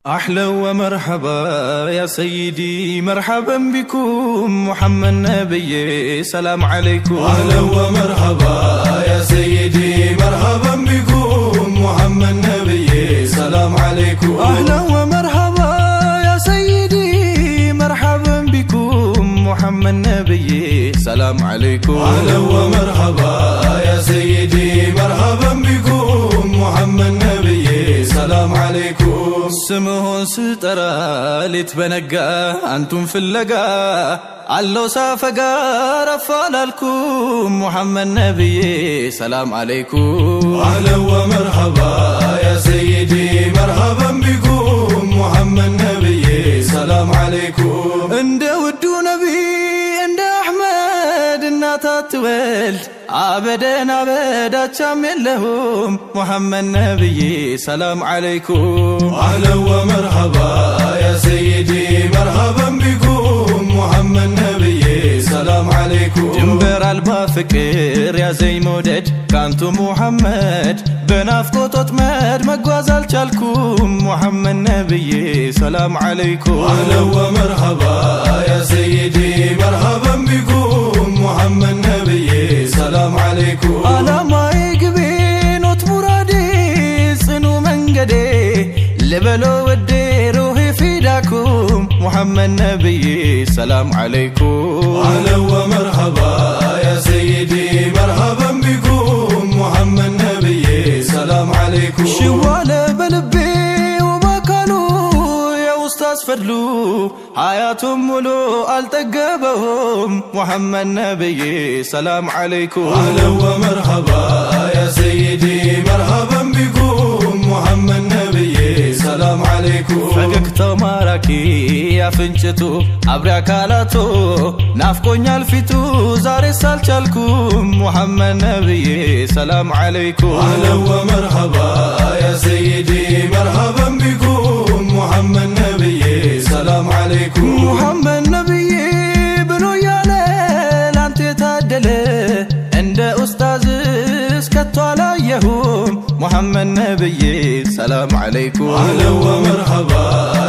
أحلى ومرحبا يا سيدي مرحبا بكم محمد نبي سلام عليكم. أهلا ومرحبا يا سيدي مرحبا بكم محمد نبي سلام عليكم. أهلا ومرحبا يا سيدي مرحبا بكم محمد نبي سلام عليكم. أهلا ومرحبا يا سيدي مرحبا بكم محمد نبي سلام عليكم. سمهون سترى لتبنقى أنتم في اللقاء علو سافقا رفالكم محمد نبي سلام عليكم. أهلا ومرحبا يا سيدي مرحبا بكم محمد نبي سلام عليكم. عند ودو نبي عند أحمد الناتات ولد عبدنا أبدا شامل لهم محمد نبي سلام عليكم. أهلا ومرحبا يا سيدي مرحبا بكم محمد نبي سلام عليكم. جنبر البا فكر يا زي مودد كانتو محمد بنافقو تطمد مقواز الجالكم محمد نبي سلام عليكم. أهلا ومرحبا يا سيدي مرحبا بكم محمد نبي سلام عليكم. أنا ما يقبين وتمرادي صنو منقدي لبلو ودي روحي فداكم محمد نبي سلام عليكم. أهلا ومرحبا يا سيدي مرحبا بكم محمد نبي سلام عليكم. شوال بلبي وما كانوا يا أستاذ فدلو حياتهم ملو التقبهم محمد نبي سلام عليكم. أهلا ومرحبا يا سيدي مرحبا بكم محمد نبي سلام عليكم. فقكتو ماراكي يا فنشتو عبري أكالاتو نافقوني الفتو زاري سالشالكم محمد نبي سلام عليكم. أهلا ومرحبا يا سيدي مرحبا بكم محمد نبي سلام عليكم. محمد نبي بنو يالي لانت تادلي عند أستاذ اسكتو عليهم محمد نبي سلام عليكم. أهلا ومرحبا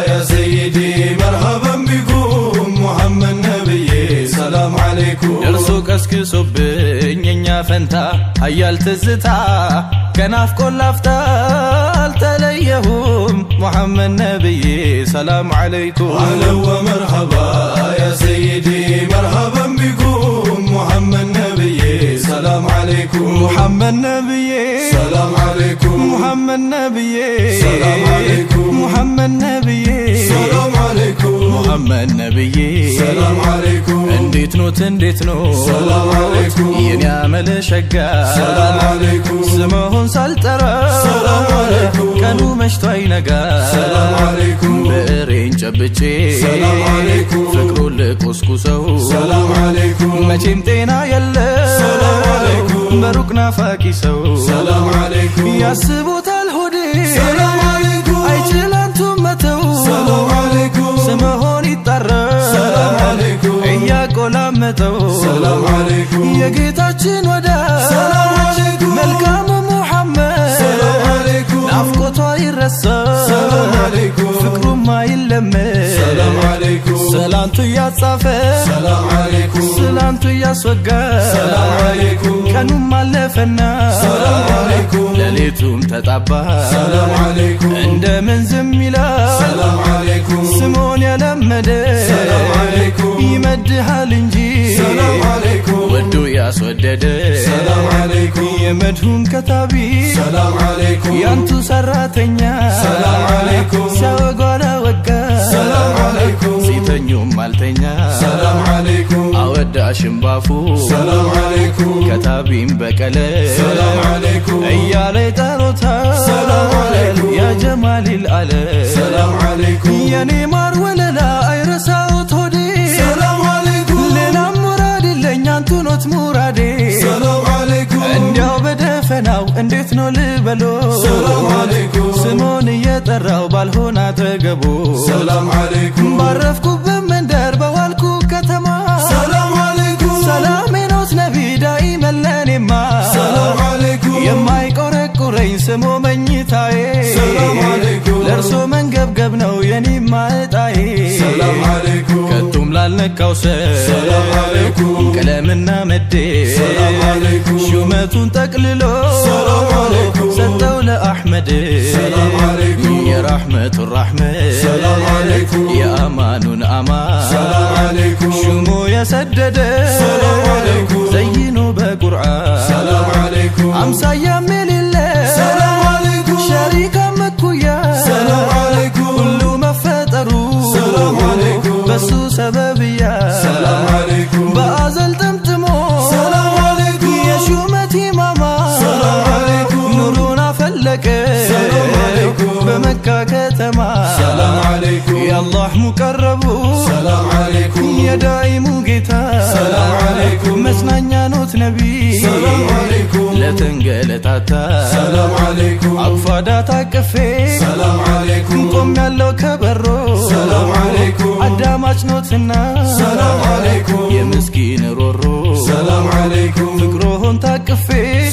يا سيدي مرحبا بكم محمد نبي سلام عليكم. درسو كسكي صبين ينيا فنتا هيال تزتا كناف كل أفتال تليهم محمد نبي سلام عليكم. أهلا ومرحبا يا سيدي مرحبا بكم محمد نبي سلام عليكم. محمد نبي سلام عليكم. محمد نبي سلام عليكم. محمد نبي سلام عليكم. محمد نبي سلام عليكم. انديت نو سلام عليكم. يني عمل شقا سلام عليكم. سمهون سالترا سلام عليكم. كانوا مشتوي نقا سلام عليكم. بقرين جبتشي سلام عليكم. فكروا لقسكسو سلام عليكم. ما تمتينا يلا سلام عليكم. بروكنا فاكيسو سلام عليكم. يا سبوت الهدي سلام عليكم. ايجل انتم متو سلام عليكم. سمهون يطرى سلام عليكم. يا قلامتو سلام عليكم. يا قيتاችን ودا سلام عليكم. ملكام محمد سلام عليكم. نافقته يرسى سلام عليكم. فكرو ما يلمد سلام عليكم. سلامتو ياصافه سلام عليكم. سلامتو ياسوغا سلام عليكم. كانوا مالفنا سلام عليكم. لليتم تطبا سلام عليكم. عند من زميلا سلام عليكم. سمون يلمد سلام عليكم. يمدها الانجيل سلام عليكم. ودو ياسودد سلام عليكم. يمدهم كتابي سلام عليكم. يانتو سراتنيا سلام عليكم. سوغونا وقا سلام عليكم. سيتنيوم مالتنيا سلام عليكم. أودا شمبافو سلام عليكم. كتابين بكالي سلام عليكم. ايالي تاروتا سلام عليكم. يا جمال العالم سلام عليكم. يا نيمار ولا ايرساو تودي سلام عليكم. لنا مراد لنا انتو نوت مرادي سلام عليكم. انديو بدفناو انديت نو لبلو سلام عليكم. سمون يطراو بالهونا تغبو سلام عليكم. بارفكو بمندر بوالكو كتما سلام عليكم. سلام نوت نبي دائما لنما سلام عليكم. يما يقرقرين سمو منيتاي سلام عليكم. لرسو منقبقب ነው የኔ ማጣዬ ሰላም አለይኩም ከቶም ላልነካው ሰላም አለይኩም ቀለምና መዴ ሰላም አለይኩም ሹመቱን ጠቅልሎ ሰላም አለይኩም ሰጠው ለአሕመድ ሰላም አለይኩም የራሕመቱ ራሕመት ሰላም አለይኩም የአማኑን አማን ሰላም አለይኩም ሹሙ የሰደደ ሰላም አለይኩም ዘይኑ በቁርአን ሰላም አለይኩም አምሳያም የሌለ ሰላም አለይኩም ሸሪካ መኩያ ሰላም አለይኩም ሁሉ መፈጠሩ ሰላም አለይኩም በሱ ሰበብያ ሰላም አለይኩም በአዘል ጠምጥሞ ሰላም አለይኩም የሹመት ኢማማ ሰላም አለይኩም ኑሩን አፈለቀ ሰላም አለይኩም በመካ ከተማ ሰላም አለይኩም የአላህ ሙቀረቡ ሰላም አለይኩም የዳኢሙ ጌታ ሰላም አለይኩም መጽናኛ ኖት ነቢ ሰላም አለይኩም ለተንገለታታ ሰላም አለይኩም አቅፋዳ ታቅፌ ሰላም አለይኩም ቆም ያለው ከበሮ ሰላም አለይኩም አዳማጭ ኖትና ሰላም አለይኩም የምስኪን ሮሮ ሰላም አለይኩም ፍቅሮሆን ታቅፌ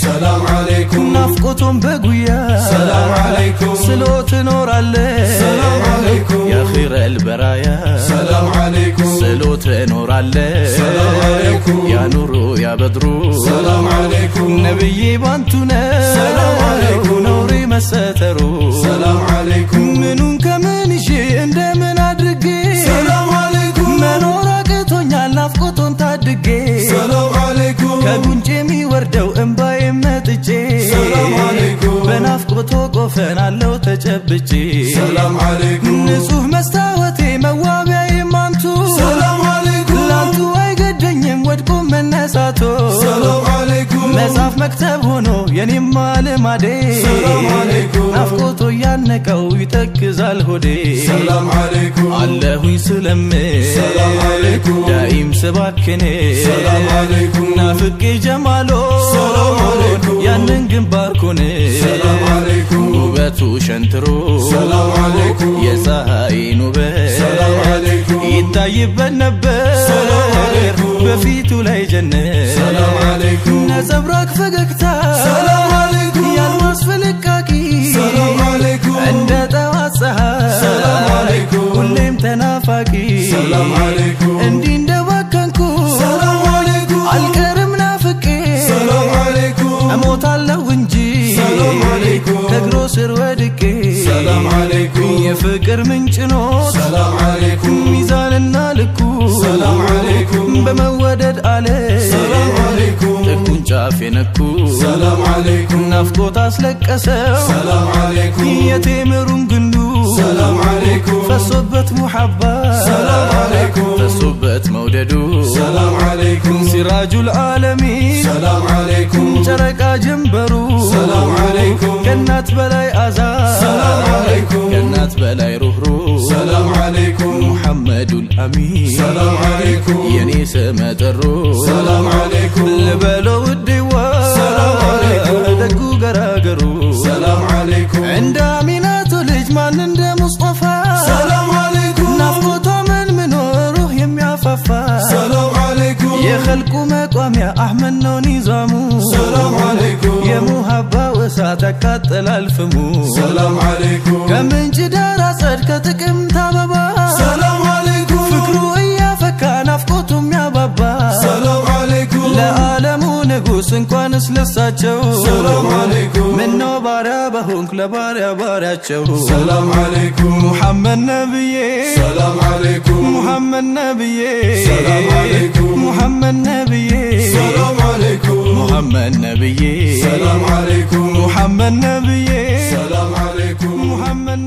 ሰላም አለይኩም ናፍቆቶን በጉያ ሰላም አለይኩም ስሎ ትኖራለ ሰላም አለይኩም ያ ኸይረል በራያ ሰላም አለይኩም ስሎ ትኖራለ ሰላም አለይኩም ያ ኑሩ ያ በድሩ ሰላም አለይኩም ነብዬ ባንቱነ ሰላም አለይኩም ነውሪ መሰተሩ ሰላም አለይኩም ምኑን ከምን ይዤ እንደምን አድርጌ ሰላም አለይኩም መኖር አቅቶኛል ናፍቆቶን ታድጌ ሰላም አለይኩም ከጉንጬ የሚወርደው እንባዬ መጥቼ ሰላም አለይኩም በናፍቆቶ ቆፈናለው ተጨብጬ ሰላም አለይኩም ንጹህ መስታወቴ መዋቢያዬ ማንቱ ሰላም አለይኩም ላንቱ አይገደኝም ወድቆ መነሳቶ ሰላም አለይኩም መጽሐፍ መክተብ ሆኖ የኔማ ልማዴ ሰላም አለይኩም ናፍቆቶ ያነቀው ይተክዛል ሆዴ ሰላም አለይኩም አለሁኝ ስለምን ሰላም አለይኩም ዳኢም ስባክኔ ሰላም አለይኩም ናፍቄ ጀማሎ ሰላም አለይኩም ያንን ግንባር ኮን ሰላም አለይኩም ውበቱ ሸንትሮ ሰላም አለይኩም የፀሐይን ውበት ሰላም አለይኩም ይታይበት ነበር ሰላም አለይኩም በፊቱ ላይ ጀነት ሰላም አለይኩም ነጸብራቅ ፈገግታ ሰላም አለይኩም ያልማዝ ፍልቃቂ ሰላም አለይኩም እንደ ጠዋት ፀሐይ ሰላም አለይኩም ሁሌም ተናፋቂ ሰላም አለይኩም እንዲህ እንደባከንኩ ሰላም አለይኩም አልቀርም ናፍቄ ሰላም አለይኩም እሞታለሁ እንጂ ሰላም አለይኩም ከእግሮ ስር ወድቄ ሰላም አለይኩም የፍቅር ምንጭ ኖት ሰላም አለይኩም ሚዛንና ልኩ ሰላም አለይኩም በመወደድ አለ ሰላም አለይኩም ጥቁን ጫፍ የነኩ ሰላም አለይኩም ናፍቆት አስለቀሰው ሰላም አለይኩም የቴምሩን ግንዱ ሰላም አለይኩም ፈሶበት ሙሐባ ሰላም አለይኩም ፈሶበት መውደዱ ሰላም አለይኩም ሲራጁል ዓለሚን ሰላም አለይኩም ጨረቃ ጀንበሩ ሰላም አለይኩም ከእናት በላይ አዛን ሰላም አለይኩም ከእናት በላይ ሩህሩህ ሰላም አለይኩም ሙሐመዱል አሚን ሰላም አለይኩም የኔ ስመጥሩ ሰላም አለይኩም ልበለው ውዴዋ ሰላም አለይኩም ደጉ ገራገሩ ሰላም አለይኩም እንደ አሚናቱ ልጅ ማን እንደ ሙስጠፋ ሰላም አለይኩም ናፍቆቷ ምን ምኖሩህ የሚያፋፋ ሰላም አለይኩም የኸልቁ መቋሚያ አሕመድ ነው ኒዛሙ ሰላም አለይኩም የሙሃባው እሳት ያቃጥላል ፍሙ ሰላም አለይኩም ከምንጭ ዳር አጸድ ከጥቅምት አበባ ሰላም አለይኩም ፍቅሩ እያፈካ ናፍቆቱ የሚያባባ ሰላም አለይኩም ለዓለሙ ንጉሥ እንኳንስ ለሳቸው ሰላም አለይኩም ምነው ባሪያ በሆንክ ለባሪያ ባሪያቸው ሰላም አለይኩም ሙሐመድ ነብዬ ሰላም አለይኩም ሙሐመድ ነብዬ ሰላም አለይኩም ሙሐመድ ነብዬ ሰላም አለይኩም ሙሐመድ ነብዬ ሰላም አለይኩም ሙሐመድ ነብዬ ሰላም አለይኩም ሙሐመድ